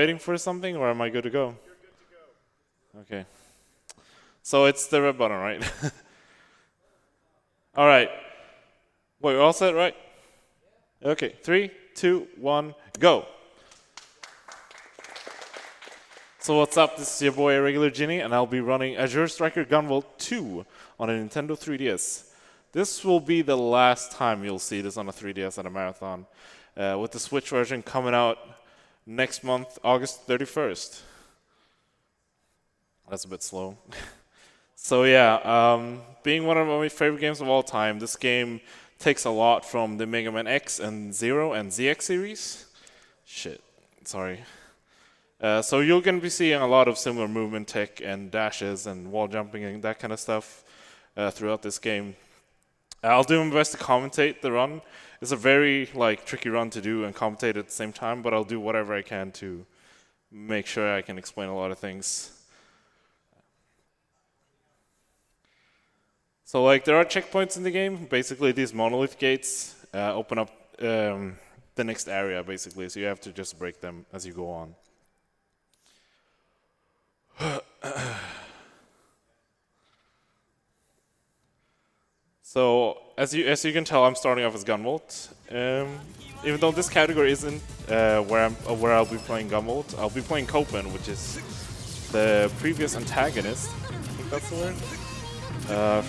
waiting for something, or am I good to go? Okay. So it's the red button, right? All right. Wait, we're all set, right? Okay, 3, 2, 1, go. So what's up? This is your boy Irregularjinny, and I'll be running Azure Striker Gunvolt 2 on a Nintendo 3DS. This will be the last time you'll see this on a 3DS at a marathon, with the Switch version coming out next month, August 31st. That's a bit slow. So yeah, being one of my favorite games of all time, this game takes a lot from the Mega Man X and Zero and ZX series. Shit, sorry. So you're going to be seeing a lot of similar movement tech and dashes and wall jumping and that kind of stuff throughout this game. I'll do my best to commentate the run. It's a very tricky run to do and commentate at the same time, but I'll do whatever I can to make sure I can explain a lot of things. So there are checkpoints in the game. Basically, these monolith gates open up the next area, basically. So you have to just break them as you go on. So as you can tell, I'm starting off as Gunvolt. Even though this category isn't where I'll be playing Gunvolt, I'll be playing Copen, which is the previous antagonist. I think that's the word.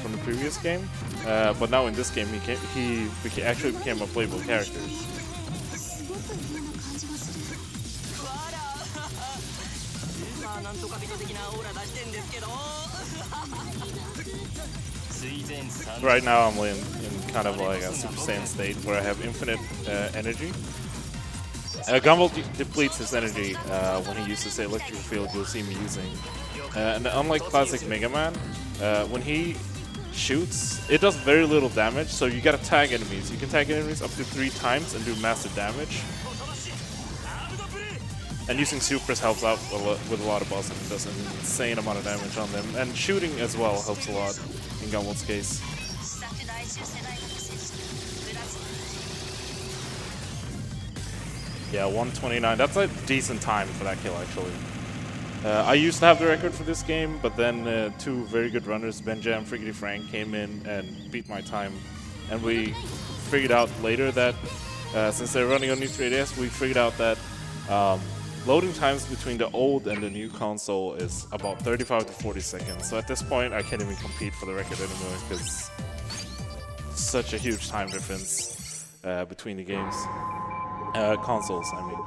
From the previous game, but now in this game he actually became a playable character. Right now I'm in kind of like a Super Saiyan state where I have infinite energy. Gunvolt depletes his energy when he uses the electric field you'll see me using. And unlike classic Mega Man, when he shoots, it does very little damage, so you gotta tag enemies. You can tag enemies up to 3 times and do massive damage. And using supers helps out with a lot of bosses and does an insane amount of damage on them. And shooting as well helps a lot in Gunvolt's case. Yeah, 129. That's a decent time for that kill, actually. I used to have the record for this game, but then 2 very good runners, Benja and Friggity Frank, came in and beat my time. And we figured out later that, since they're running on new 3DS, we figured out that loading times between the old and the new console is about 35 to 40 seconds. So at this point, I can't even compete for the record anymore, because such a huge time difference between the games. Consoles, I mean.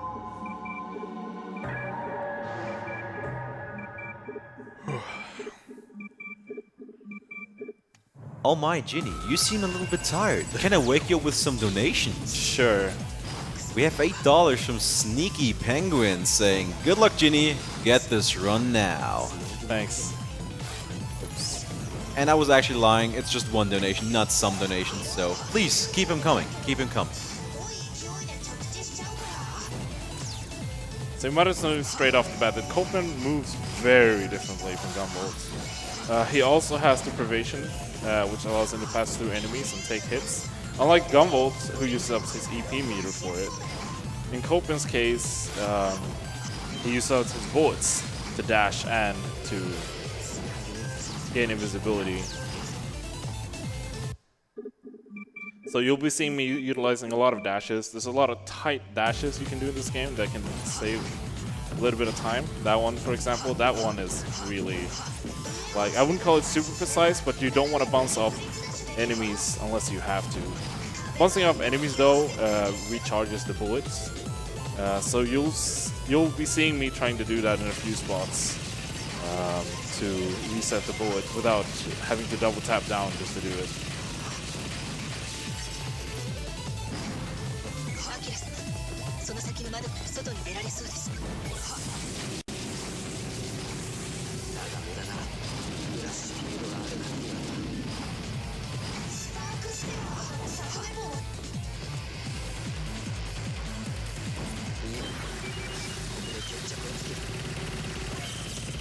Oh my, Ginny, you seem a little bit tired. Can I wake you up with some donations? Sure. We have $8 from Sneaky Penguin saying, "Good luck, Ginny. Get this run now." Thanks. Oops. And I was actually lying. It's just one donation, not some donations. So please keep him coming. Keep him coming. So you might have noticed straight off the bat that Copen moves very differently from Gunvolt. He also has the Privation, which allows him to pass through enemies and take hits. Unlike Gunvolt, who uses up his EP meter for it. In Copen's case, he uses up his bullets to dash and to gain invisibility. So you'll be seeing me utilizing a lot of dashes. There's a lot of tight dashes you can do in this game that can save a little bit of time. That one, for example, that one is really, I wouldn't call it super precise, but you don't want to bounce off enemies unless you have to. Bouncing off enemies, though, recharges the bullets. So you'll be seeing me trying to do that in a few spots to reset the bullet without having to double tap down just to do it.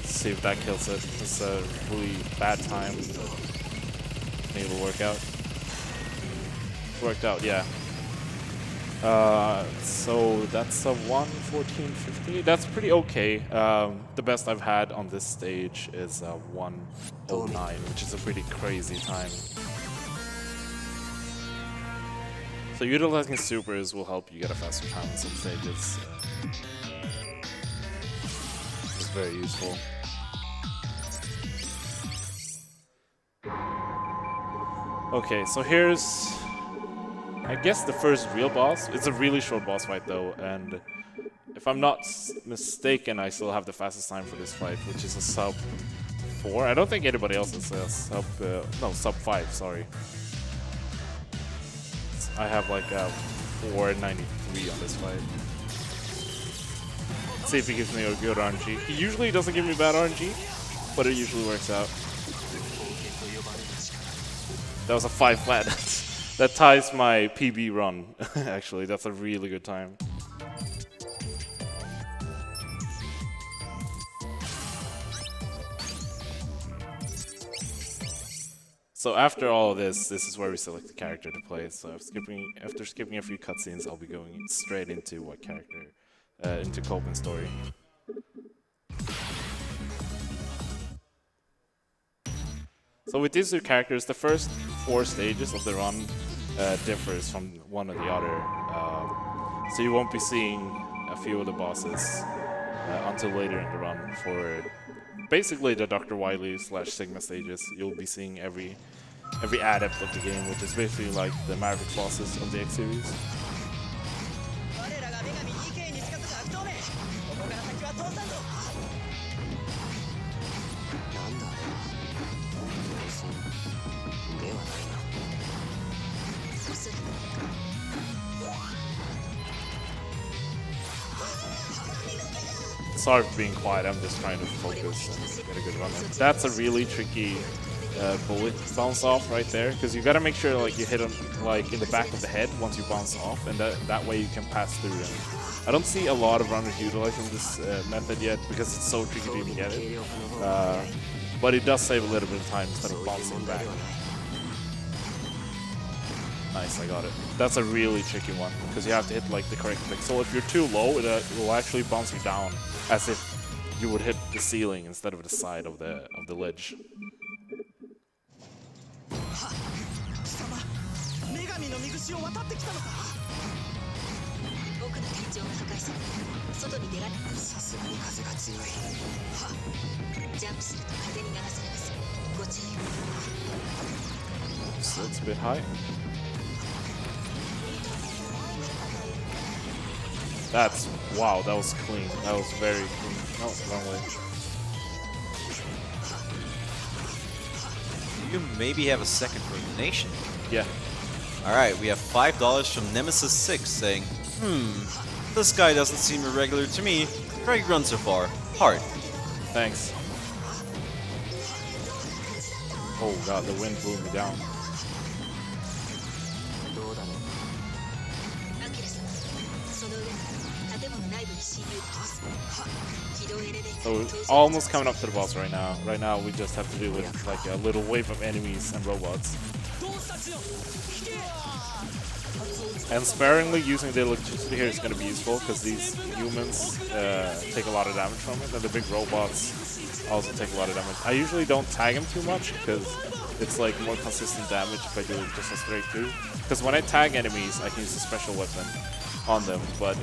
See if that kills it. It's a really bad time. Maybe it'll work out. Worked out, yeah. So that's a 1:14:50. That's pretty okay. The best I've had on this stage is 1:09, which is a pretty crazy time. So utilizing supers will help you get a faster time on some stages. It's very useful. Okay, so here's, I guess, the first real boss. It's a really short boss fight though, and if I'm not mistaken, I still have the fastest time for this fight, which is a sub 4. I don't think anybody else is a sub, no, sub 5, sorry. I have like a 4:93 on this fight. Let's see if he gives me a good RNG. He usually doesn't give me bad RNG, but it usually works out. That was a 5 flat. That ties my PB run, actually. That's a really good time. So after all of this is where we select the character to play. So after skipping a few cutscenes, I'll be going straight into what character, into Copen's story. So with these two characters, the first 4 stages of the run differs from one or the other. So you won't be seeing a few of the bosses until later in the run. For basically the Dr. Wily / Sigma stages, you'll be seeing every adept of the game, which is basically like the Maverick bosses of the X series. Sorry for being quiet, I'm just trying to focus and get a good run in. That's a really tricky bullet bounce off right there, because you gotta make sure like you hit him like in the back of the head once you bounce off, and that way you can pass through him. I don't see a lot of runners utilizing this method yet because it's so tricky to even get it. But it does save a little bit of time instead of bouncing back. Nice, I got it. That's a really tricky one, because you have to hit like the correct pixel. If you're too low, it will actually bounce you down, as if you would hit the ceiling instead of the side of the ledge. So that's a bit high. That's, wow, that was clean. That was very clean. No, wrong way. You maybe have a second for donation. Yeah. Alright, we have $5 from Nemesis6 saying, this guy doesn't seem irregular to me. Great run so far. Heart. Thanks. Oh god, the wind blew me down. So we're almost coming up to the boss right now. Right now we just have to deal with like a little wave of enemies and robots. And sparingly using the electricity here is going to be useful, because these humans take a lot of damage from it, and the big robots also take a lot of damage. I usually don't tag them too much, because it's like more consistent damage if I do just a straight through. Because when I tag enemies, I can use a special weapon on them, but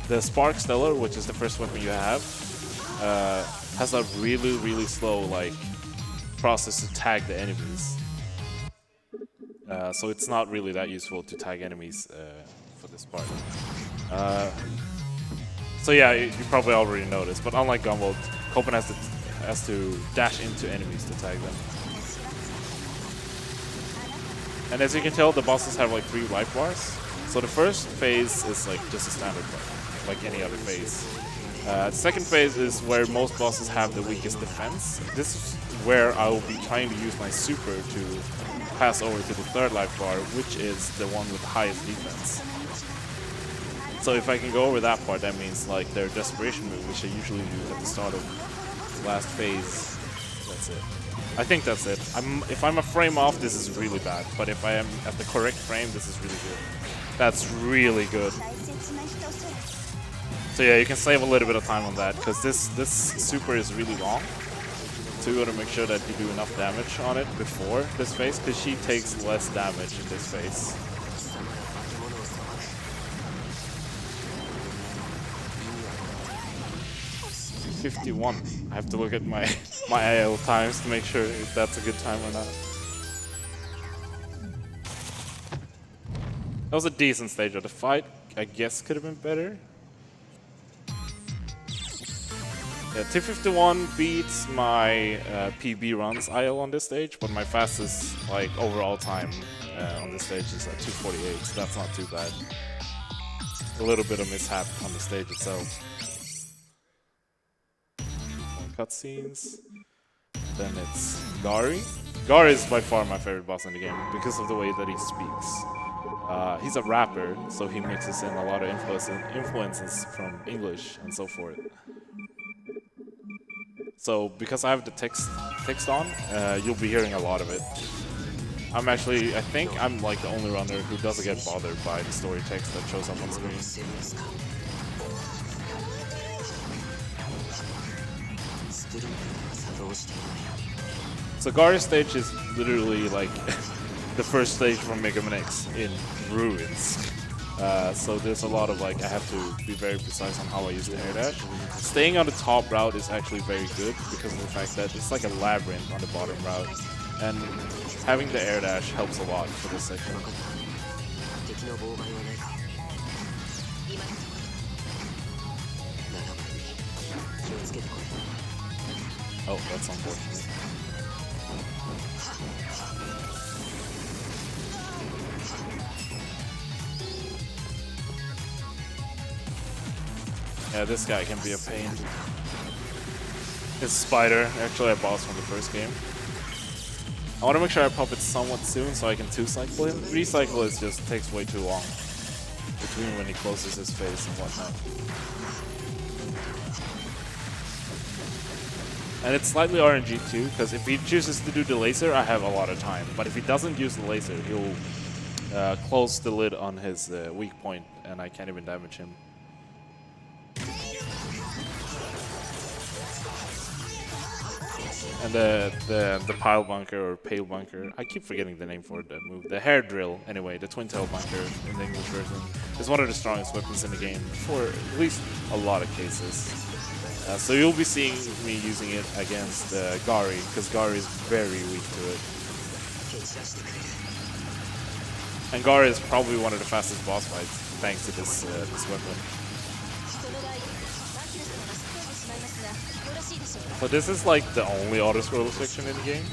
the Spark Stellar, which is the first weapon you have, has a really slow like process to tag the enemies. So it's not really that useful to tag enemies for this part. So yeah, you probably already noticed, but unlike Gunvolt, Copen has to dash into enemies to tag them. And as you can tell, the bosses have like 3 life bars. So the first phase is like just a standard fight, like any other phase. The second phase is where most bosses have the weakest defense. This is where I will be trying to use my super to pass over to the third life bar, which is the one with the highest defense. So if I can go over that part, that means like their desperation move, which I usually do at the start of the last phase. That's it. I think that's it. If I'm a frame off, this is really bad, but if I am at the correct frame, this is really good. That's really good. So yeah, you can save a little bit of time on that, because this super is really long. So you want to make sure that you do enough damage on it before this phase, because she takes less damage in this phase. .51. I have to look at my IL times to make sure if that's a good time or not. That was a decent stage of the fight. I guess could have been better. Yeah, 251 beats my PB runs IL on this stage, but my fastest like overall time on this stage is at 248, so that's not too bad. A little bit of mishap on the stage itself. Cutscenes. Then it's Gary. Gary is by far my favorite boss in the game because of the way that he speaks. He's a rapper, so he mixes in a lot of influences from English and so forth. So because I have the text on, you'll be hearing a lot of it. I think I'm like the only runner who doesn't get bothered by the story text that shows up on screen. So Gary's stage is literally like the first stage from Mega Man X in ruins. So there's a lot of like, I have to be very precise on how I use the air dash. Staying on the top route is actually very good because of the fact that it's like a labyrinth on the bottom route. And having the air dash helps a lot for this section. Oh, that's unfortunate. Yeah, this guy can be a pain. It's Spider, actually a boss from the first game. I want to make sure I pop it somewhat soon so I can 2-cycle him. 3-cycle is just takes way too long between when he closes his face and whatnot. And it's slightly RNG too, because if he chooses to do the laser, I have a lot of time. But if he doesn't use the laser, he'll close the lid on his weak point, and I can't even damage him. And the pile bunker or pale bunker, I keep forgetting the name for that move. The hair drill, anyway, the twin tail bunker in the English version, is one of the strongest weapons in the game for at least a lot of cases. So you'll be seeing me using it against Gary, because Gary is very weak to it. And Gary is probably one of the fastest boss fights thanks to this weapon. So this is like the only auto-scroller section in the game.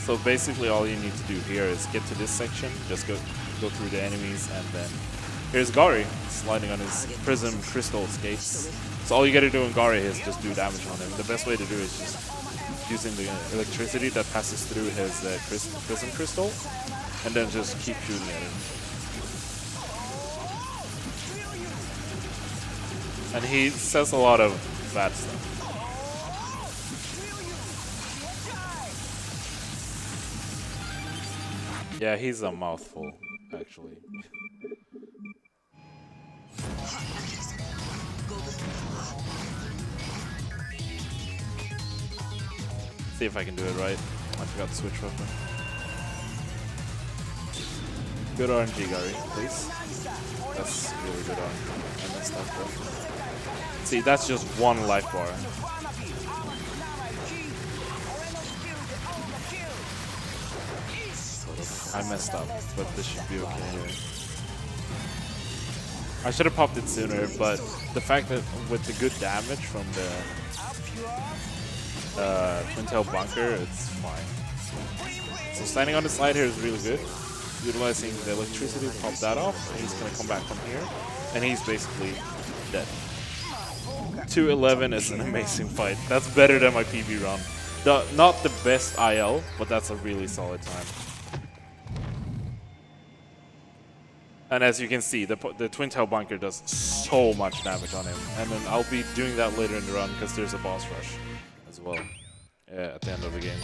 So basically all you need to do here is get to this section, just go through the enemies, and then here's Gary sliding on his prism crystal skates. So all you gotta do in Gary is just do damage on him. The best way to do it is just using the electricity that passes through his prism crystal, and then just keep shooting at him. And he says a lot of bad stuff. Yeah, he's a mouthful, actually. See if I can do it right. I forgot to switch weapon. Good RNG, Gary, please. That's really good RNG. I messed up though. See, that's just one life bar. I messed up, but this should be okay here. I should have popped it sooner, but the fact that with the good damage from the twin tail bunker, it's fine. So standing on the side here is really good. Utilizing the electricity to pop that off, and he's going to come back from here, and he's basically dead. 211 is an amazing fight. That's better than my PB run. Not the best IL, but that's a really solid time. And as you can see, the twin tail bunker does so much damage on him. And then I'll be doing that later in the run because there's a boss rush as well at the end of the game.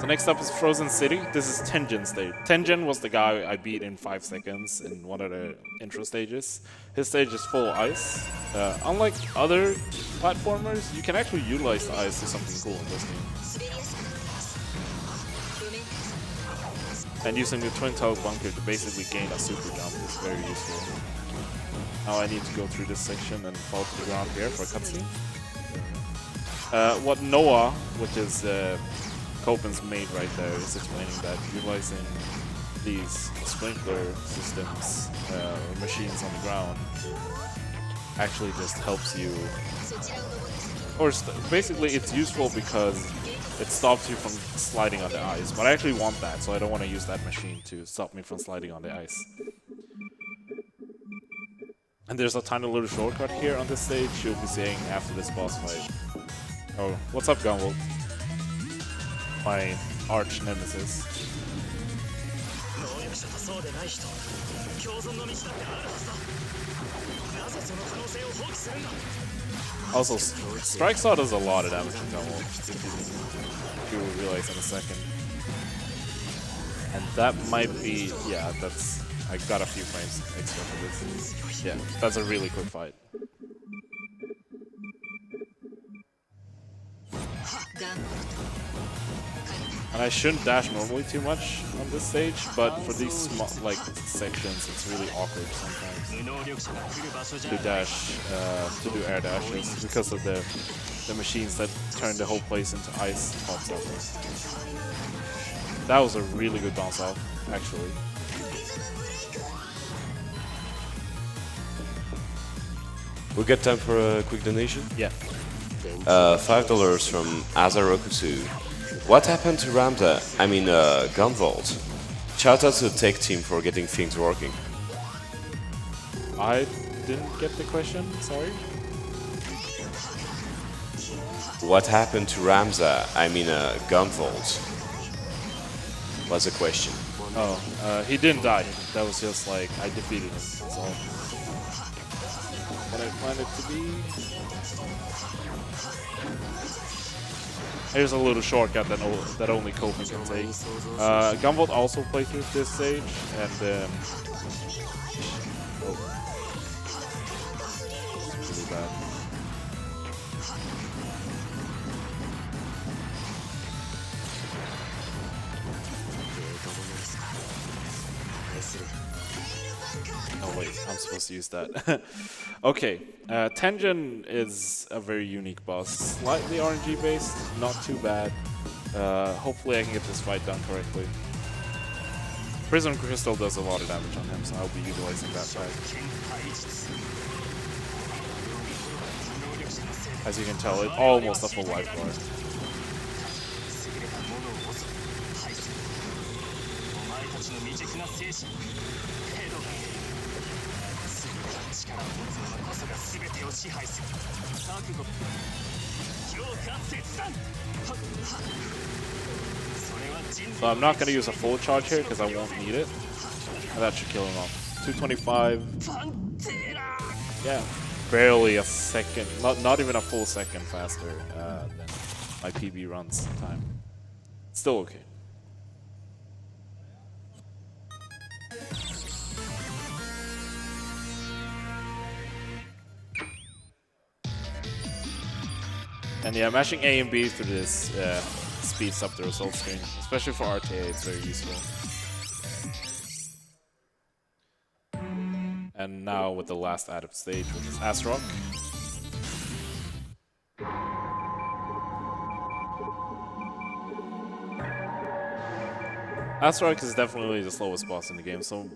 So next up is Frozen City. This is Tengen's stage. Tengen was the guy I beat in 5 seconds in one of the intro stages. His stage is full ice. Unlike other platformers, you can actually utilize the ice to something cool in this game. And using the Twin Tower Bunker to basically gain a super jump is very useful. Now I need to go through this section and fall to the ground here for a cutscene. What Noah, which is Copen's mate right there, is explaining that utilizing these sprinkler systems, machines on the ground, actually just helps you. Or basically it's useful because it stops you from sliding on the ice. But I actually want that, so I don't want to use that machine to stop me from sliding on the ice. And there's a tiny little shortcut here on this stage you'll be seeing after this boss fight. Oh, what's up, Gunvolt? My arch nemesis. Also, Strike Saw does a lot of damage to Gunvolt, if you will realize in a second. And that might be, yeah, that's, I got a few frames extra for this. Yeah, that's a really quick fight. And I shouldn't dash normally too much on this stage, but for these small, like, sections, it's really awkward sometimes to dash, to do air dashes because of the machines that turn the whole place into ice pops up. That was a really good bounce off, actually. We got time for a quick donation? Yeah. $5 from Azure. What happened to Ramda? I mean, Gunvolt. Shout out to the tech team for getting things working. I didn't get the question, sorry. What happened to Ramza? I mean, Gunvolt. Was a question. Oh, he didn't die. That was just like, I defeated him, that's all. What I planned it to be. Here's a little shortcut that only Copen can take. Gunvolt also plays through this stage, and oh, it's really bad. Oh wait, I'm supposed to use that. Okay, Tengen is a very unique boss. Slightly RNG based, not too bad. Hopefully I can get this fight done correctly. Prism Crystal does a lot of damage on him, so I'll be utilizing that fight. As you can tell, it's almost a full life bar. So I'm not going to use a full charge here because I won't need it. And that should kill him off. 225. Yeah, barely a second, not even a full second faster than my PB runs time. Still okay. And yeah, mashing A and B through this speeds up the result screen, especially for RTA, it's very useful. And now with the last added stage, which is Azure. Azure is definitely the slowest boss in the game, so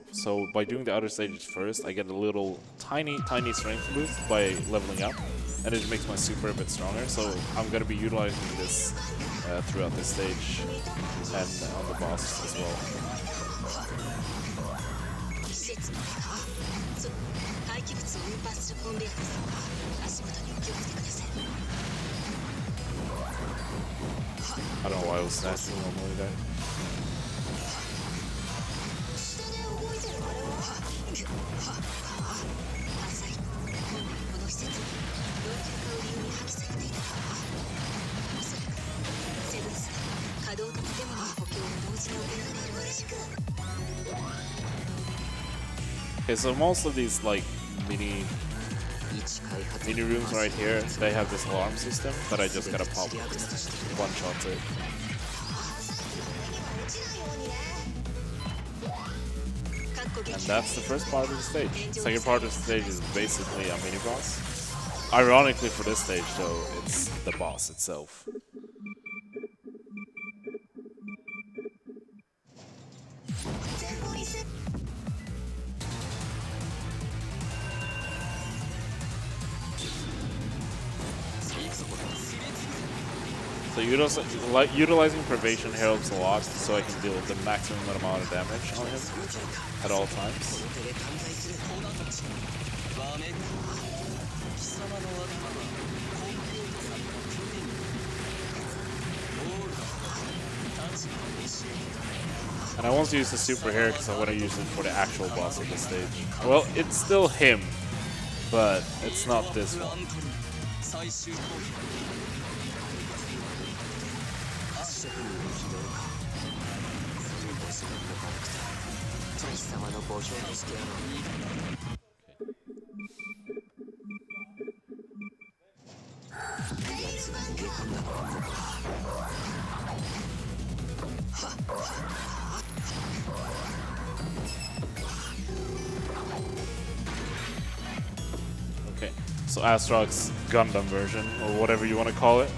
by doing the other stages first, I get a little tiny strength boost by leveling up, and it makes my super a bit stronger, so I'm going to be utilizing this throughout this stage and on the boss as well. I don't know why I was snatching normally there. Okay, so most of these like mini rooms right here, they have this alarm system that I just gotta pop one shot to. And that's the first part of the stage. Second part of the stage is basically a mini boss. Ironically for this stage though, it's the boss itself. So utilizing Privation helps a lot, so I can deal with the maximum amount of damage on him at all times. And I want to use the super here because I want to use it for the actual boss of the stage. Well, it's still him, but it's not this one. Okay, so Astrok's Gundam version, or whatever you want to call it.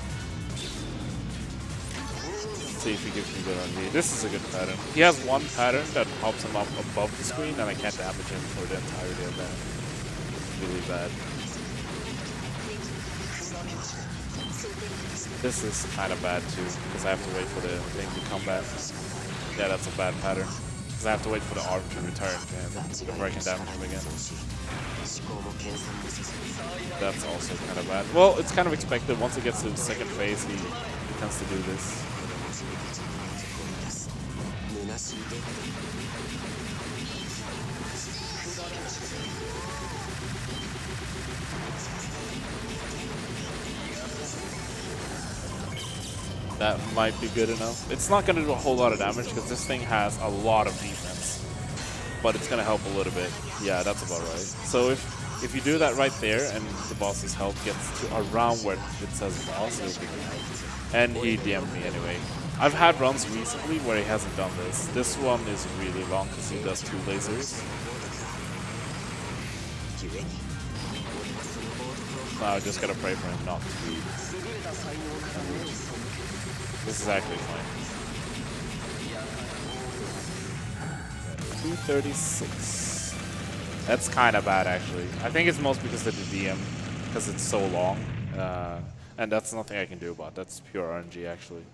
Let's see if he gives me good RNG. This is a good pattern. He has one pattern that pops him up above the screen, and I can't damage him for the entirety of that. Really bad. This is kind of bad too, because I have to wait for the thing to come back. Yeah, that's a bad pattern. Because I have to wait for the arm to return before I can damage him again. That's also kind of bad. Well, it's kind of expected. Once it gets to the second phase, he tends to do this. That might be good enough. It's not going to do a whole lot of damage because this thing has a lot of defense, but it's going to help a little bit. Yeah, that's about right. So if you do that right there and the boss's health gets to around where it says boss, it'll be good. And he DM'd me anyway. I've had runs recently where he hasn't done this. This one is really long because he does 2 lasers. Now I just gotta pray for him not to be. This is actually fine. 236. That's kind of bad actually. I think it's most because of the DM, because it's so long. And that's nothing I can do about. That's pure RNG actually.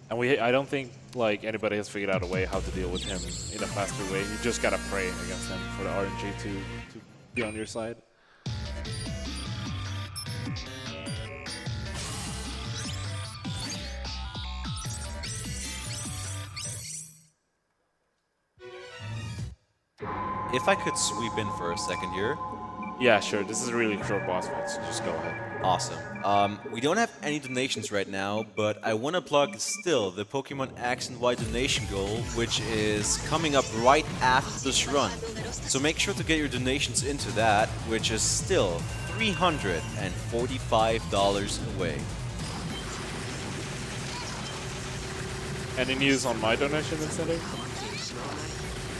And I don't think like anybody has figured out a way how to deal with him in a faster way. You just gotta pray against him for the RNG to be on your side. If I could sweep in for a second here. Yeah, sure. This is a really short boss fight, so just go ahead. Awesome. We don't have any donations right now, but I want to plug still the Pokemon X and Y donation goal, which is coming up right after this run. So make sure to get your donations into that, which is still $345 away. Any news on my donation incentive?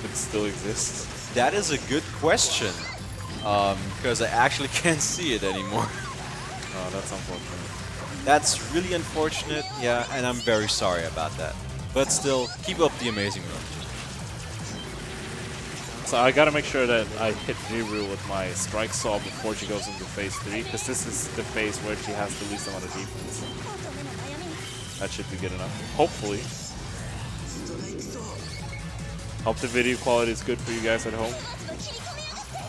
It still exists. That is a good question, because I actually can't see it anymore. Oh, that's unfortunate. That's really unfortunate, yeah, and I'm very sorry about that. But still, keep up the amazing run. So I gotta make sure that I hit Niru with my Strike Saw before she goes into phase 3, because this is the phase where she has the least amount of defense. That should be good enough. Hopefully. Hope the video quality is good for you guys at home.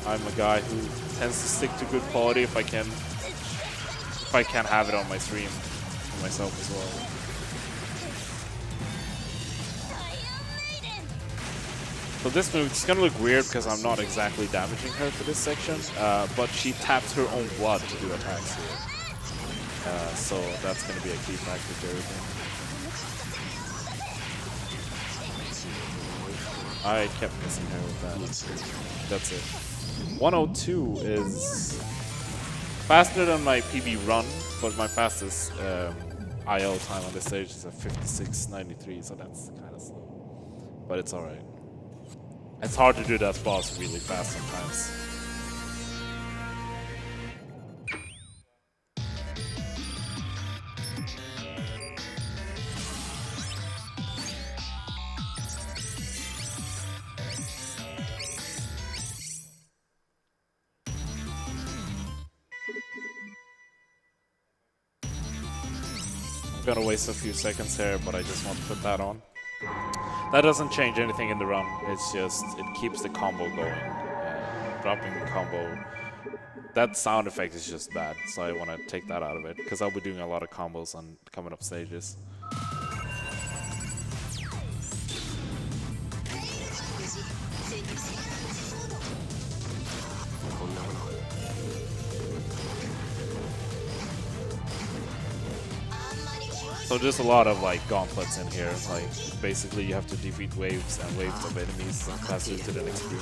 I'm a guy who tends to stick to good quality if I can have it on my stream for myself as well. So this move is gonna look weird because I'm not exactly damaging her for this section, but she taps her own blood to do attacks here. So that's gonna be a key factor to everything. I kept missing her with that. That's it. 102 is faster than my PB run, but my fastest IO time on this stage is at 56.93, so that's kind of slow. But it's alright. It's hard to do that boss really fast sometimes. I'm gonna waste a few seconds here, but I just want to put that on. That doesn't change anything in the run, it's just, it keeps the combo going. Dropping the combo, that sound effect is just bad, so I want to take that out of it, because I'll be doing a lot of combos on coming up stages. So there's a lot of like gauntlets in here. Like basically you have to defeat waves and waves of enemies and pass it to the next room.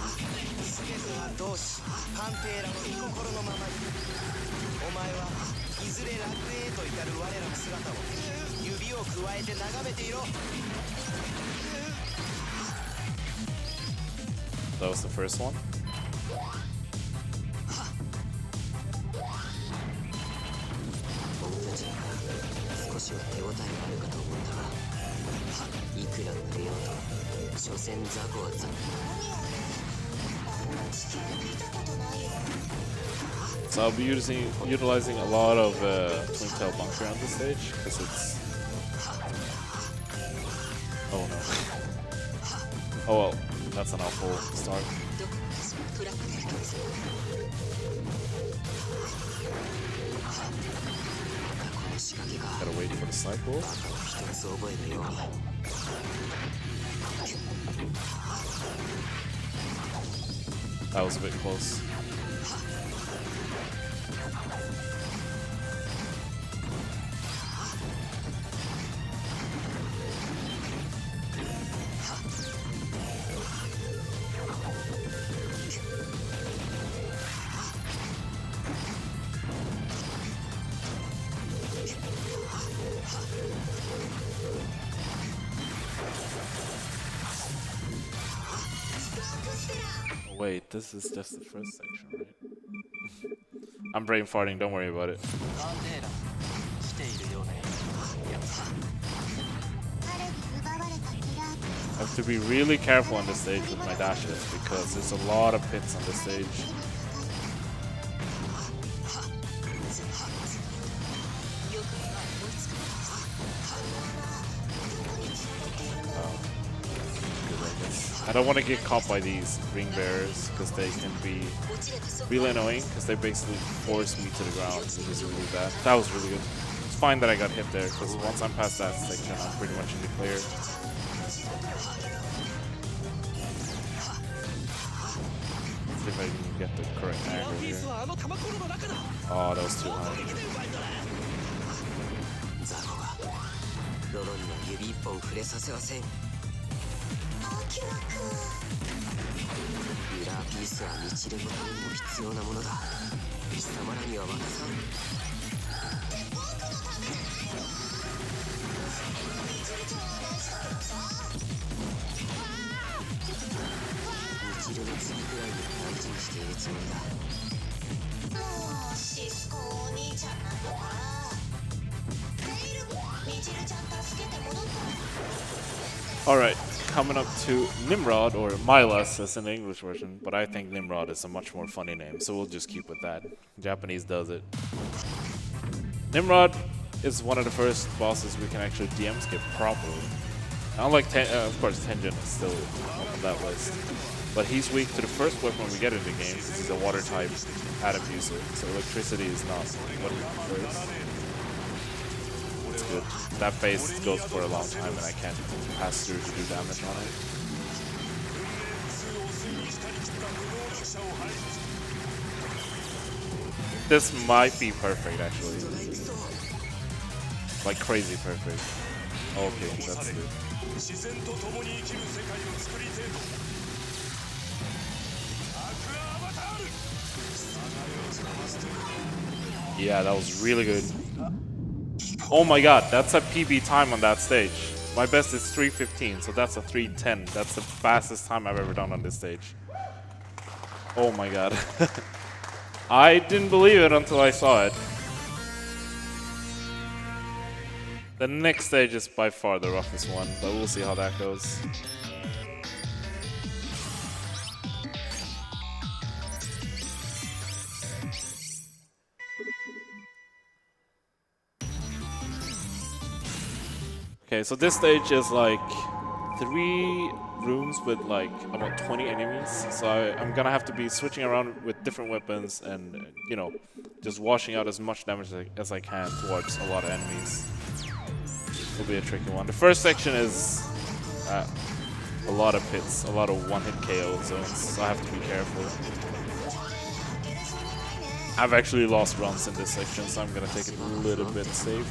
That was the first one. So I'll be utilizing a lot of Twin Tail Bunker on this stage because it's. Oh no. Oh well, that's an awful start. Gotta wait for the cycle. That was a bit close. Wait, this is just the first section, right? I'm brain farting, don't worry about it. I have to be really careful on this stage with my dashes because there's a lot of pits on this stage. I don't want to get caught by these ring bearers because they can be really annoying because they basically force me to the ground, which is really bad. That was really good. It's fine that I got hit there because once I'm past that section, I'm pretty much in the clear. Let's see if I can get the correct angle here. Oh, that was too high. Alright, coming up to Nimrod, or Milas as in the English version, but I think Nimrod is a much more funny name, so we'll just keep with that. Japanese does it. Nimrod is one of the first bosses we can actually DM skip properly. Unlike, of course, Tenjin is still on that list. But he's weak to the first weapon we get in the game, because he's a water type atom user, so electricity is not what he prefers. It's good. That phase goes for a long time and I can't pass through to do damage on it. This might be perfect actually. Like crazy perfect. Okay, that's good. Yeah, that was really good. Oh my god, that's a PB time on that stage. My best is 3:15, so that's a 3:10. That's the fastest time I've ever done on this stage. Oh my god. I didn't believe it until I saw it. The next stage is by far the roughest one, but we'll see how that goes. Okay, so this stage is like 3 rooms with like about 20 enemies. So I'm gonna have to be switching around with different weapons and, you know, just washing out as much damage as I can towards a lot of enemies. It'll be a tricky one. The first section is a lot of pits, a lot of one-hit KO zones, so I have to be careful. I've actually lost runs in this section, so I'm gonna take it a little bit safe.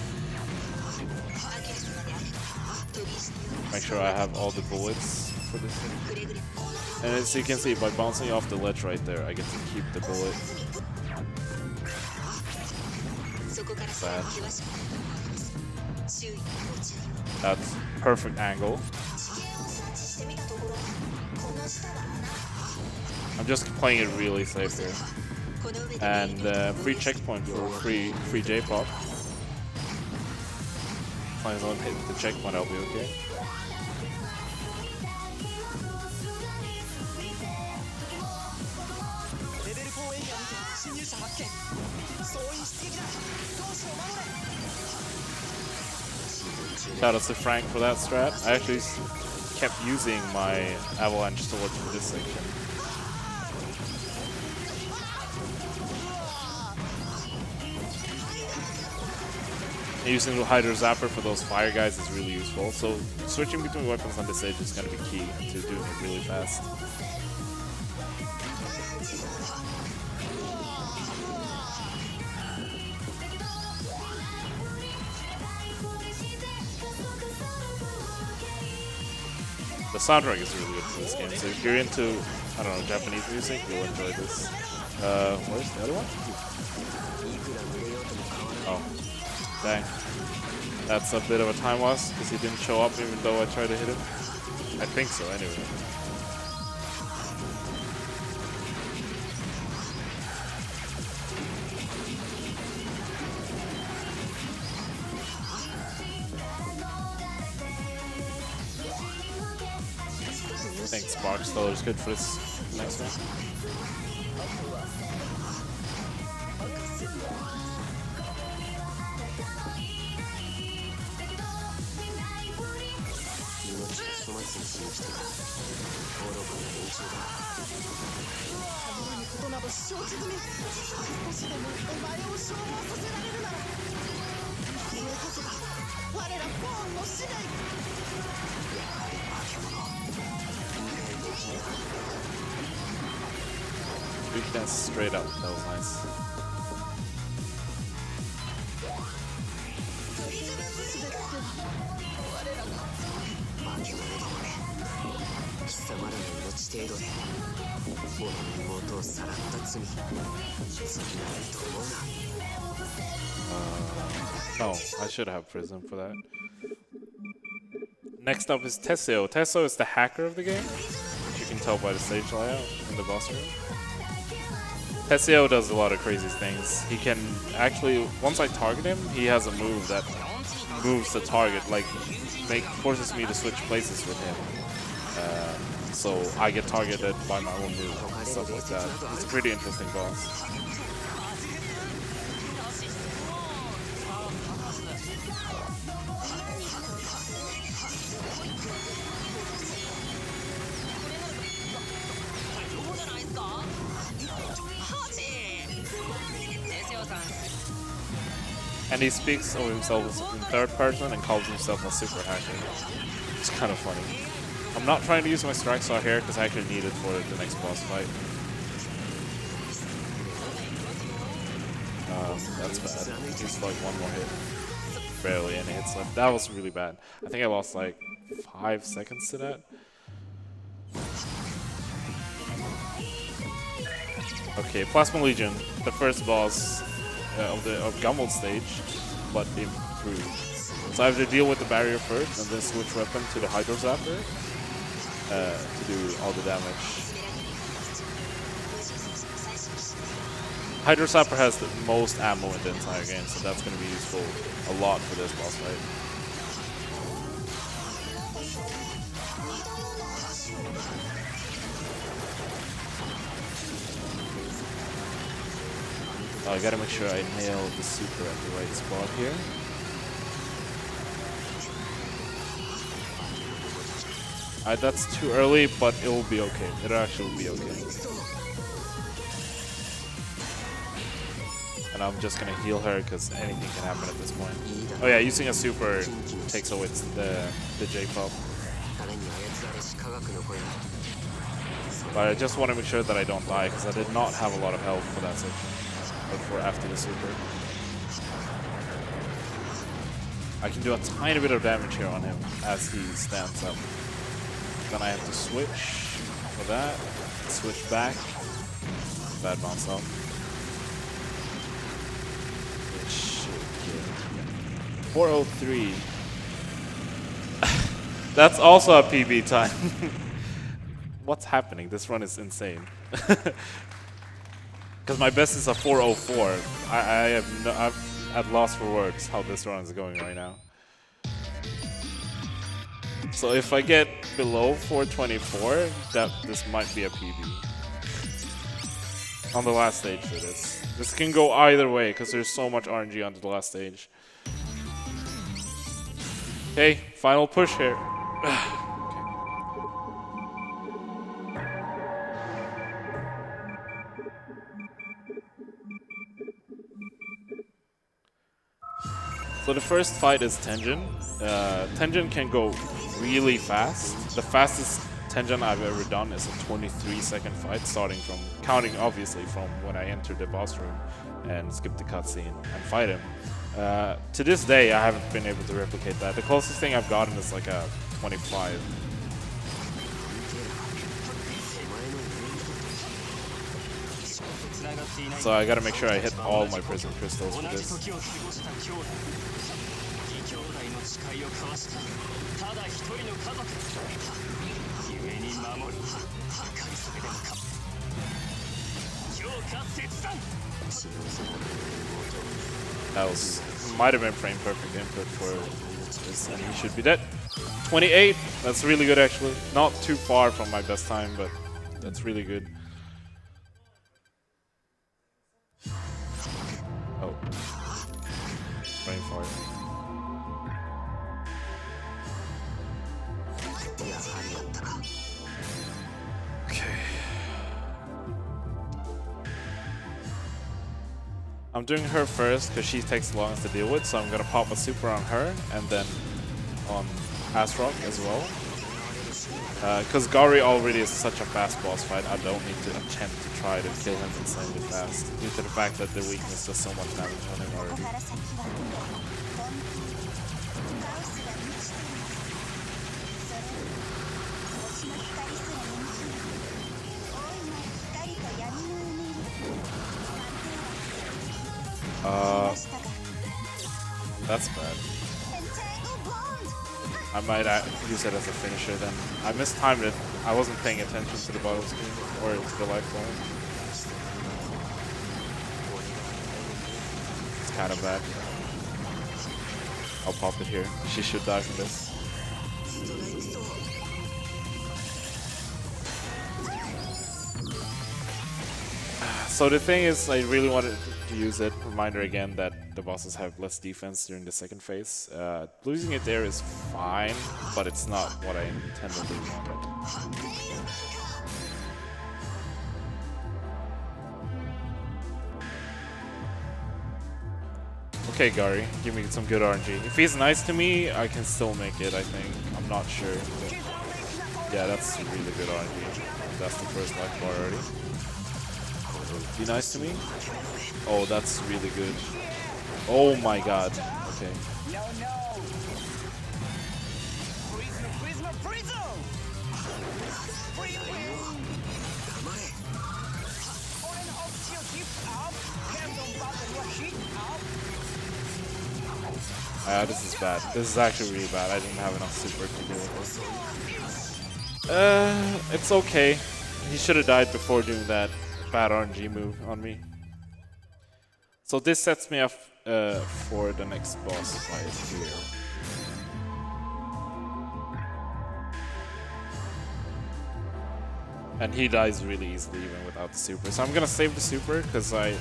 Make sure I have all the bullets for this thing. And as you can see, by bouncing off the ledge right there, I get to keep the bullet. Bad. That's perfect angle. I'm just playing it really safe here. And free checkpoint for free J-pop. As long as I don't hit the checkpoint, I'll be okay. Shout out to Frank for that strat. I actually kept using my avalanche sword for this section. Using the Hydro Zapper for those fire guys is really useful. So switching between weapons on this stage is going to be key to doing it really fast. The soundtrack is really good for this game, so if you're into, I don't know, Japanese music, you'll enjoy this. Where's the other one? Oh, dang. That's a bit of a time loss, because he didn't show up even though I tried to hit him. I think so, anyway. I think Spark Stellar is good for this next one. Weak dance straight up, that was nice. Oh, I should have Prism for that. Next up is Tessio. Tessio is the hacker of the game, which you can tell by the stage layout in the boss room. Tessio does a lot of crazy things. He can actually, once I target him, he has a move that moves the target, like forces me to switch places with him. So I get targeted by my own move and stuff like that. It's a pretty interesting boss. And he speaks of himself in third person and calls himself a super hacker. It's kind of funny. I'm not trying to use my Strike Saw here because I actually need it for the next boss fight. That's bad. Just like one more hit. barely any hits left. That was really bad. I think I lost like 5 seconds to that. Okay, Plasma Legion, the first boss of Gunvolt stage, but improved. So I have to deal with the barrier first, and then switch weapon to the Hydro Zapper to do all the damage. Hydro Zapper has the most ammo in the entire game, so that's going to be useful a lot for this boss fight. I gotta make sure I nail the super at the right spot here. That's too early, but it will be okay. It'll actually be okay. And I'm just gonna heal her because anything can happen at this point. Oh yeah, using a super takes away the J-pop. But I just want to make sure that I don't die because I did not have a lot of health for that section. But for after the super. I can do a tiny bit of damage here on him as he stands up. Then I have to switch for that. Switch back. Bad bounce off. 403. That's also a PB time. What's happening? This run is insane. Because my best is a 404. I'm at loss for words how this run is going right now. So if I get below 424, this might be a PB. On the last stage, it is. This can go either way because there's so much RNG on the last stage. Okay, final push here. So the first fight is Tenjin. Tenjin can go really fast. The fastest Tenjin I've ever done is a 23-second fight, counting obviously from when I entered the boss room and skip the cutscene and fight him. To this day, I haven't been able to replicate that. The closest thing I've gotten is like a 25. So I gotta make sure I hit all my prison crystals for this. That might have been frame perfect input for this, and he should be dead. 28, that's really good actually. Not too far from my best time, but that's really good. Oh. Frame for it. Okay. I'm doing her first because she takes the longest to deal with, so I'm gonna pop a super on her and then on Azure as well. Because Gary already is such a fast boss fight, I don't need to attempt to try to kill him insanely fast, due to the fact that the weakness does so much damage on him already. That's bad. I might use it as a finisher then. I mistimed it. I wasn't paying attention to the bottom screen or to the life bar. It's kind of bad. I'll pop it here. She should die from this. So the thing is, I really wanted to use it. Reminder again that the bosses have less defense during the second phase. Losing it there is fine, but it's not what I intended to do. Okay, Gary, give me some good RNG. If he's nice to me, I can still make it, I think. I'm not sure. But yeah, that's really good RNG. That's the first life bar already. Be nice to me. Oh, that's really good. Oh my god. Okay. No, no. Prison, prison, prison. Freeway. On and off shield hip up. Hands on button, your hit up. This is bad. This is actually really bad. I didn't have enough super to deal with this. It's okay. He should have died before doing that bad RNG move on me. So this sets me up for the next boss fight here. And he dies really easily even without the super. So I'm gonna save the super because I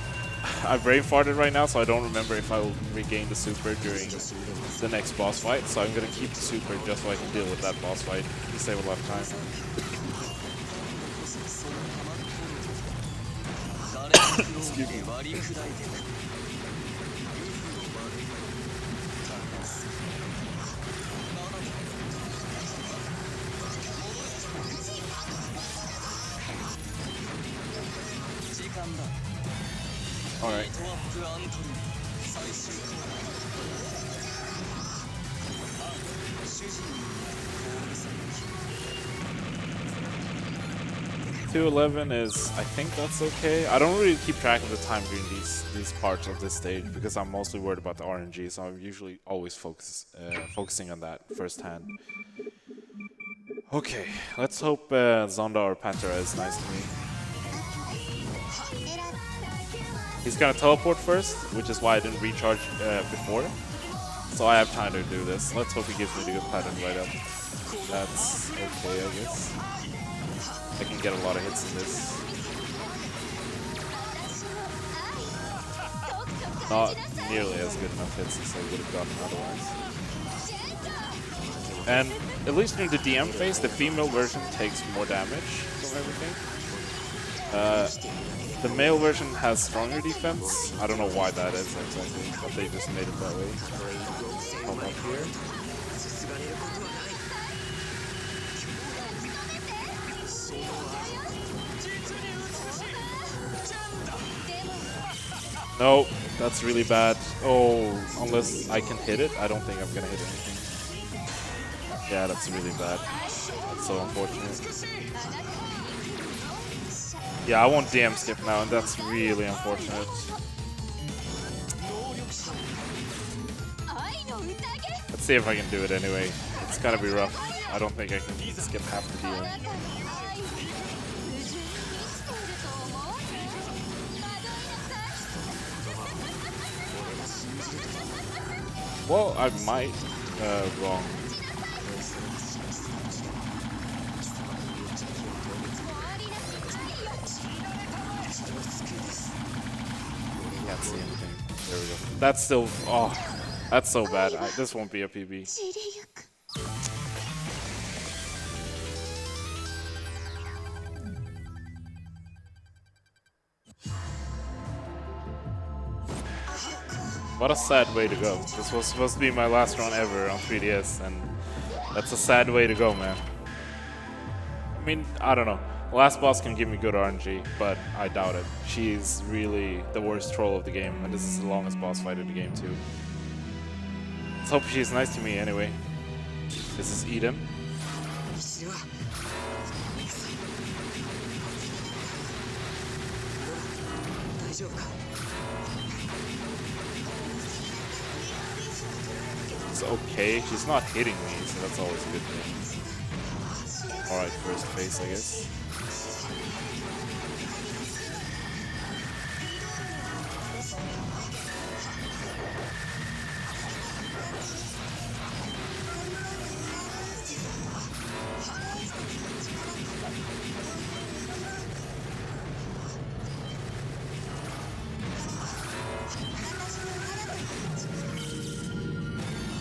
brain farted right now, so I don't remember if I will regain the super during the next boss fight. So I'm gonna keep the super just so I can deal with that boss fight and save a lot of time. Excuse me. Alright. $2.11 is, I think that's okay. I don't really keep track of the time during these parts of this stage because I'm mostly worried about the RNG, so I'm usually always focusing on that firsthand. Okay, let's hope Zonda or Pantera is nice to me. He's gonna teleport first, which is why I didn't recharge before. So I have time to do this. Let's hope he gives me the good pattern right up. That's okay, I guess. I can get a lot of hits in this. Not nearly as good enough hits as I would have gotten otherwise. And at least during the DM phase, the female version takes more damage from everything. The male version has stronger defense. I don't know why that is exactly, but they just made it that way. Come up here. No, that's really bad. Oh, unless I can hit it, I don't think I'm gonna hit anything. Yeah, that's really bad. That's so unfortunate. Yeah, I won't DM skip now, and that's really unfortunate. Let's see if I can do it anyway. It's gonna be rough. I don't think I can skip half the DM. Well, I might. Wrong. Can't see anything. There we go. That's still. Oh, that's so bad. This won't be a PB. What a sad way to go. This was supposed to be my last run ever on 3DS, and that's a sad way to go, man. I mean, I don't know. The last boss can give me good RNG, but I doubt it. She's really the worst troll of the game, and this is the longest boss fight of the game, too. Let's hope she's nice to me anyway. This is Eden. It's okay. She's not hitting me, so that's always a good thing. Alright, first phase, I guess.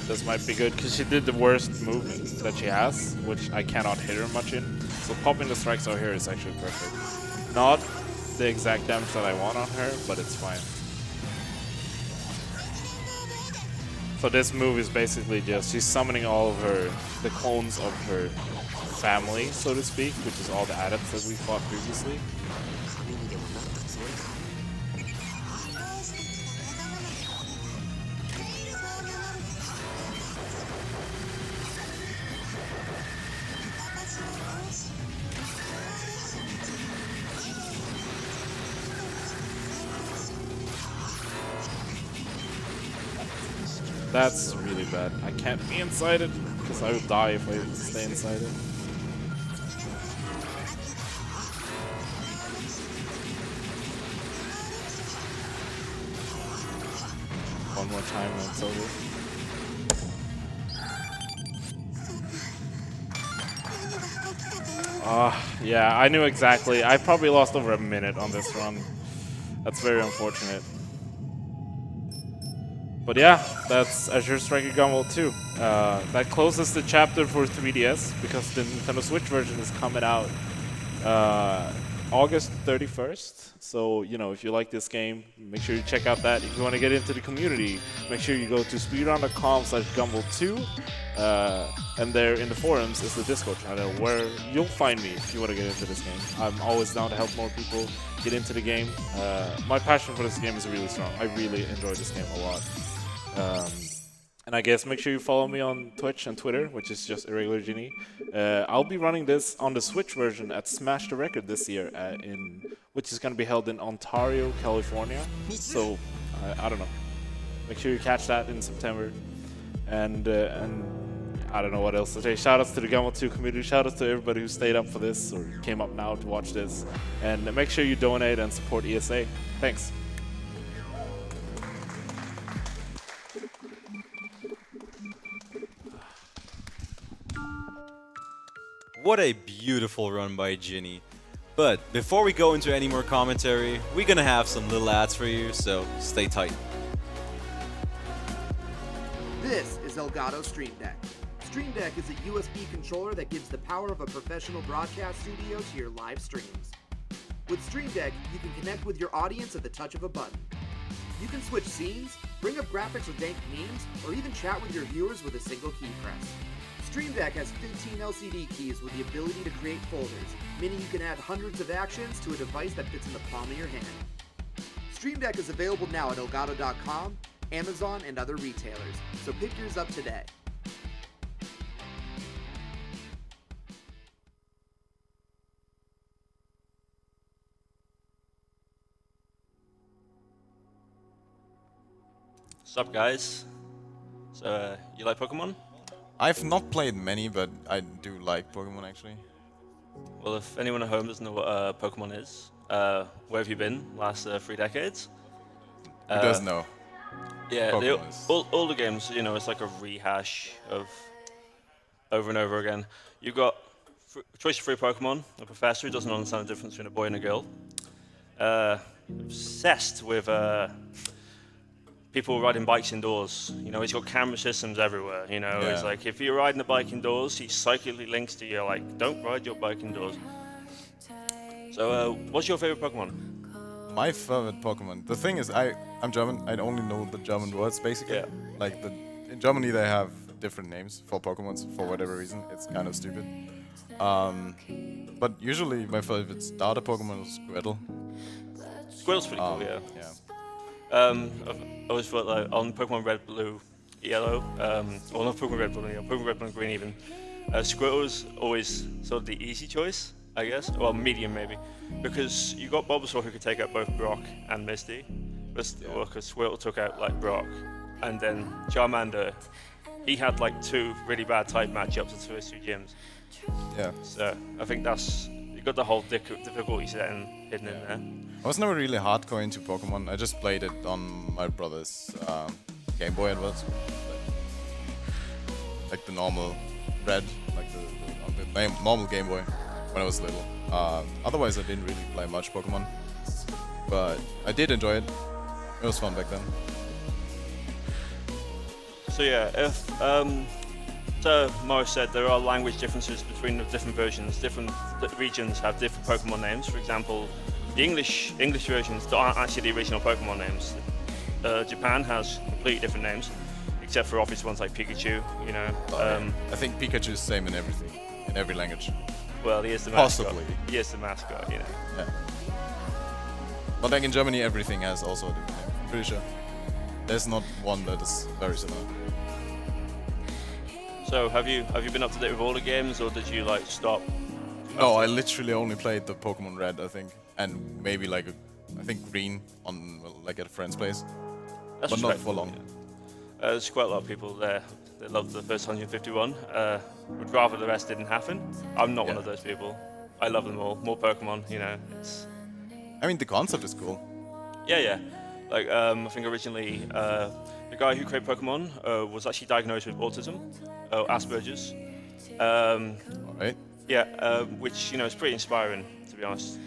This might be good because she did the worst move that she has, which I cannot hit her much in. So popping the strikes out here is actually perfect. Not the exact damage that I want on her, but it's fine. So this move is basically just she's summoning all of the clones of her family, so to speak, which is all the adepts that we fought previously. That's really bad. I can't be inside it, because I would die if I stay inside it. One more time and it's over. Yeah, I knew exactly. I probably lost over a minute on this run. That's very unfortunate. But yeah, that's Azure Striker Gunvolt 2. That closes the chapter for 3DS because the Nintendo Switch version is coming out August 31st. So, you know, if you like this game, make sure you check out that. If you want to get into the community, make sure you go to speedrun.com/Gunvolt2. And there in the forums is the Discord channel where you'll find me if you want to get into this game. I'm always down to help more people get into the game. My passion for this game is really strong. I really enjoy this game a lot. And I guess make sure you follow me on Twitch and Twitter, which is just Irregularjinny. I'll be running this on the Switch version at Smash the Record this year, which is going to be held in Ontario, California. So, I don't know. Make sure you catch that in September. And I don't know what else to say. Shoutouts to the Gunvolt 2 community. Shoutouts to everybody who stayed up for this or came up now to watch this. And make sure you donate and support ESA. Thanks. What a beautiful run by Ginny. But before we go into any more commentary, we're gonna have some little ads for you, so stay tight. This is Elgato Stream Deck. Stream Deck is a USB controller that gives the power of a professional broadcast studio to your live streams. With Stream Deck, you can connect with your audience at the touch of a button. You can switch scenes, bring up graphics or dank memes, or even chat with your viewers with a single key press. Stream Deck has 15 LCD keys with the ability to create folders, meaning you can add hundreds of actions to a device that fits in the palm of your hand. Stream Deck is available now at Elgato.com, Amazon, and other retailers, so pick yours up today. What's up, guys? So, you like Pokemon? I've not played many, but I do like Pokemon actually. Well, if anyone at home doesn't know what Pokemon is, where have you been last 3 decades? Who doesn't know? Yeah, Pokemon is- all the games, you know, it's like a rehash of over and over again. You've got choice of 3 Pokemon, a professor who doesn't understand the difference between a boy and a girl, obsessed with people riding bikes indoors. You know, he's got camera systems everywhere. You know, Yeah. it's like if you're riding a bike indoors, he psychically links to you like, don't ride your bike indoors. So, what's your favorite Pokemon? My favorite Pokemon. The thing is, I'm German. I only know the German words basically. Yeah. Like in Germany they have different names for Pokemons for whatever reason. It's kind of stupid. But usually my favorite starter Pokemon is Squirtle. Squirtle's pretty cool, yeah. Yeah. I've always felt like on Pokemon Red, Blue, Yellow, or not Pokemon Red, Blue, Yellow, Pokemon Red, Blue, and Green even, Squirtle's always sort of the easy choice, I guess, well, medium maybe, because you got Bulbasaur who could take out both Brock and Misty, because Squirtle took out like Brock, and then Charmander, he had like 2 really bad type matchups at his 2 gyms, Yeah. so I think that's, you got the whole difficulty setting hidden in there. I was never really hardcore into Pokemon. I just played it on my brother's Game Boy Advance, like the normal red, like the normal Game Boy when I was little. Otherwise, I didn't really play much Pokemon, but I did enjoy it. It was fun back then. So yeah, if so Morris said there are language differences between the different versions. Different regions have different Pokemon names. For example, the English versions aren't actually the original Pokemon names. Japan has completely different names, except for obvious ones like Pikachu. You know. I think Pikachu is the same in everything, in every language. Well, he is the mascot. Possibly. He is the mascot. You know. Yeah. But like in Germany, everything has also a different name. I'm pretty sure. There's not one that is very similar. So have you been up to date with all the games, or did you like stop? No, I literally only played the Pokemon Red, I think, and maybe like I think Green on like at a friend's place, That's but not for respectable, long. There's quite a lot of people there that love the first 151. Would rather the rest didn't happen. I'm not one of those people. I love them all. More Pokemon, you know. I mean, the concept is cool. Yeah. Like, I think originally the guy who created Pokemon was actually diagnosed with autism, Asperger's. Alright. Yeah, which, you know, is pretty inspiring, to be honest.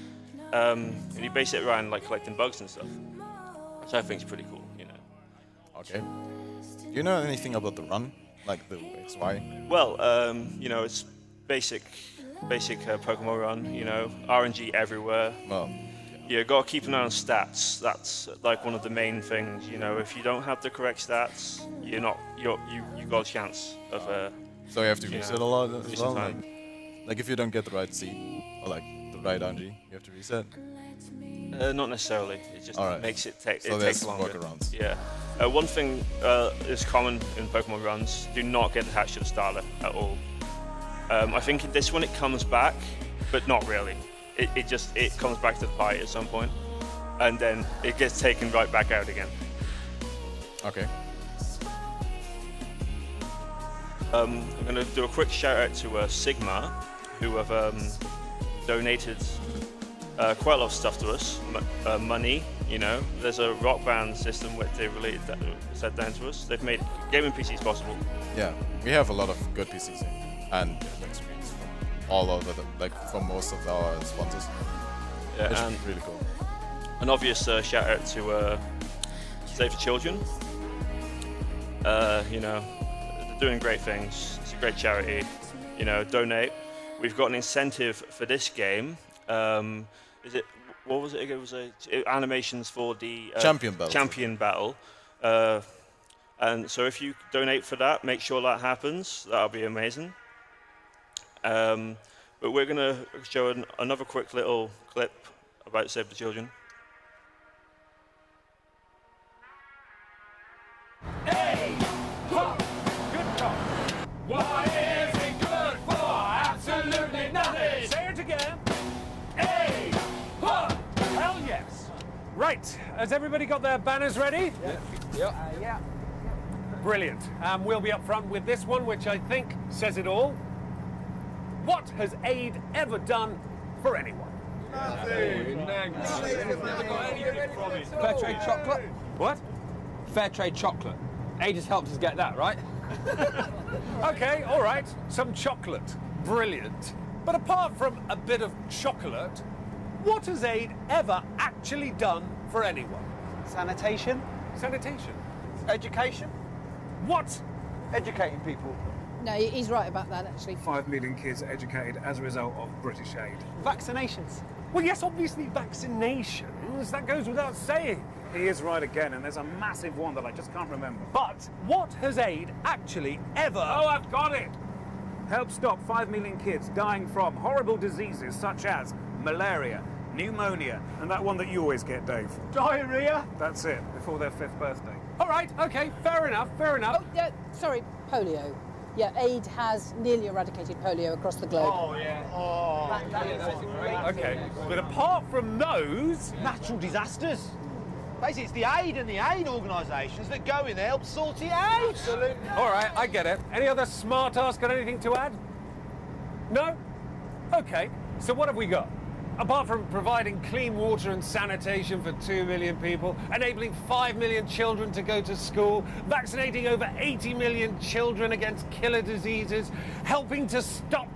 And he based it around, like, collecting bugs and stuff, which I think is pretty cool, you know. Okay. Do you know anything about the run? Like the XY? Well, you know, it's basic Pokemon run, you know, RNG everywhere. Well, You gotta keep an eye on stats. That's like one of the main things. You know, if you don't have the correct stats, you got a chance of. so you have to you reset know, a lot as losing well? time. Like if you don't get the right seed, or like the right RNG, you have to reset? Not necessarily. It just Alright. makes it take. So it there's takes longer. workarounds. Yeah. One thing is common in Pokemon runs: do not get attached to the starter at all. I think in this one it comes back, but not really. It comes back to the party at some point, and then it gets taken right back out again. Okay. I'm going to do a quick shout out to Sigma, who have donated quite a lot of stuff to us, money. You know, there's a Rock Band system where they related that set down to us. They've made gaming PCs possible. Yeah, we have a lot of good PCs here, and big screens from all over like from most of our sponsors. Yeah, Which and is really cool. an obvious shout out to Save for Children. You know, they're doing great things. It's a great charity. You know, donate. We've got an incentive for this game. What was it? It was animations for the Champion Battle. And so if you donate for that, make sure that happens. That'll be amazing. But we're going to show another quick little clip about Save the Children. Hey! Huh! Good job! What is it good for? Absolutely nothing! Say it again! Hey! Huh! Hell yes! Right, has everybody got their banners ready? Yeah. Brilliant. We'll be up front with this one, which I think says it all. What has aid ever done for anyone? Fair trade chocolate. What? Fair trade chocolate. Aid has helped us get that, right? Okay, all right. Some chocolate. Brilliant. But apart from a bit of chocolate, what has aid ever actually done for anyone? Sanitation, Sanitation. education, What? educating people. No, he's right about that, actually. 5 million kids are educated as a result of British aid. Vaccinations. Well, yes, obviously vaccinations. That goes without saying. He is right again, and there's a massive one that I just can't remember. But what has aid actually ever... Oh, I've got it! Help stop 5 million kids dying from horrible diseases such as malaria, pneumonia, and that one that you always get, Dave. Diarrhea. That's it, before their 5th birthday. All right, okay, fair enough, fair enough. Oh, yeah, sorry, polio. Yeah, aid has nearly eradicated polio across the globe. Okay, but apart from those... Natural disasters. Basically, it's the aid and the aid organisations that go in there help sort it out. Absolutely. All right, I get it. Any other smart ass got anything to add? No? Okay, so what have we got? Apart from providing clean water and sanitation for 2 million people, enabling 5 million children to go to school, vaccinating over 80 million children against killer diseases, helping to stop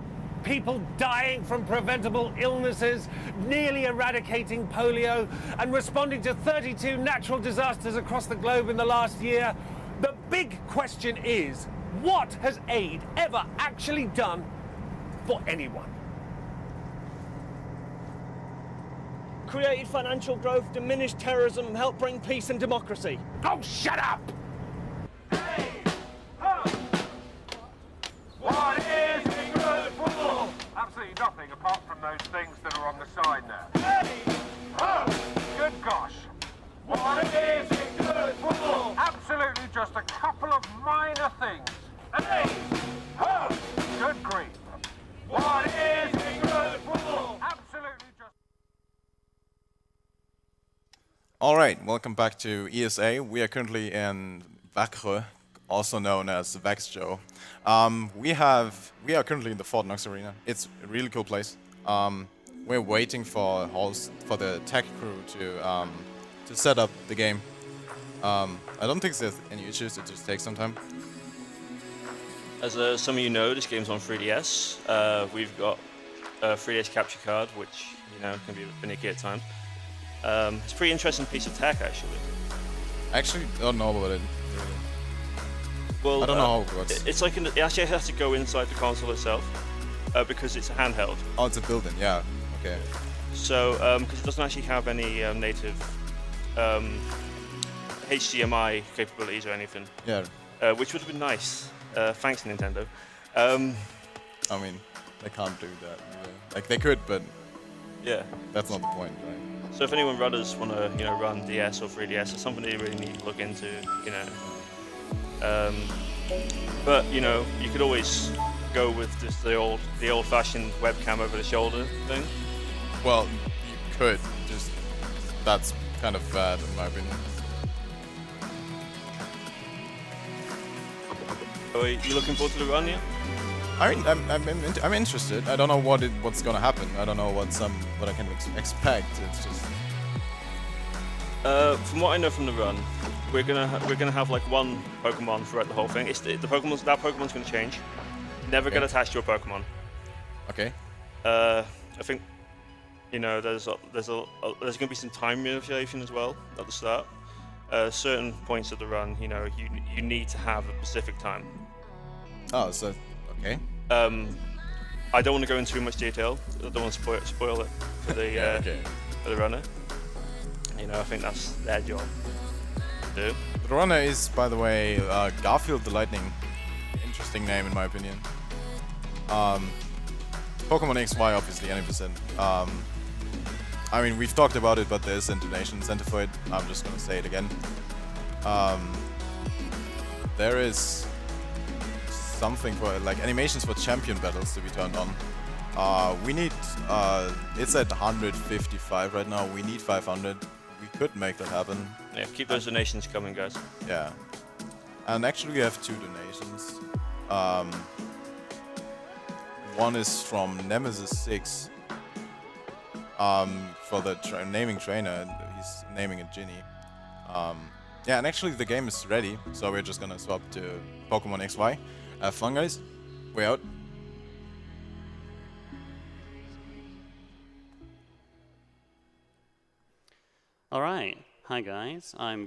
people dying from preventable illnesses, nearly eradicating polio, and responding to 32 natural disasters across the globe in the last year, the big question is, what has aid ever actually done for anyone? Created financial growth, diminished terrorism, and helped bring peace and democracy. Oh, shut up! What is it good for? Absolutely nothing apart from those things that are on the side there. Hey! Oh! Good gosh! What is it good for? Absolutely just a couple of minor things. Hey! Oh! Good grief! What is it good for? Absolutely just... Alright, welcome back to ESA. We are currently in Bacre also known as Vex Joe. We are currently in the Fort Knox Arena. It's a really cool place. We're waiting for the tech crew to set up the game. I don't think there's any issues. It just takes some time. As some of you know, this game's on 3DS. We've got a 3DS capture card, which can be a bit finicky at times. It's a pretty interesting piece of tech, actually. I actually don't know about it. Really. Well, I don't know how it works. It's like it actually has to go inside the console itself because it's a handheld. Oh, it's a built-in. Yeah. Okay. So, because it doesn't actually have any native HDMI capabilities or anything. Yeah. Which would have been nice. Thanks, Nintendo. I mean, they can't do that. Either. Like they could, but yeah, that's not the point, right? So if anyone runners want to, run DS or 3DS, it's something that you really need to look into, But you could always go with just the old-fashioned webcam over the shoulder thing. Well, you could. Just that's kind of bad in my opinion. Are you looking forward to the run, yeah? I'm interested. I don't know what's gonna happen. I don't know what I can expect. It's just. From what I know from the run, we're gonna have like one Pokemon throughout the whole thing. That Pokemon's gonna change. Never get attached to a Pokemon. Okay. I think there's gonna be some time manipulation as well at the start. Certain points of the run, you need to have a specific time. Oh, so okay. I don't want to go into too much detail. I don't want to spoil it for the for the runner. I think that's their job to do. The runner is, by the way, Garfield the Lightning. Interesting name in my opinion. Pokemon XY, obviously, 100%. I mean, we've talked about it, but there's an donation incentive for it. I'm just gonna say it again. There is something for like animations for champion battles to be turned on. We need. It's at 155 right now. We need 500. We could make that happen. Yeah, keep those donations coming, guys. Yeah. And actually, we have 2 donations. One is from Nemesis6. For the naming trainer, he's naming it Ginny. Yeah, and actually the game is ready, so we're just gonna swap to Pokemon XY. Have fun, guys. We're out. All right. Hi, guys. I'm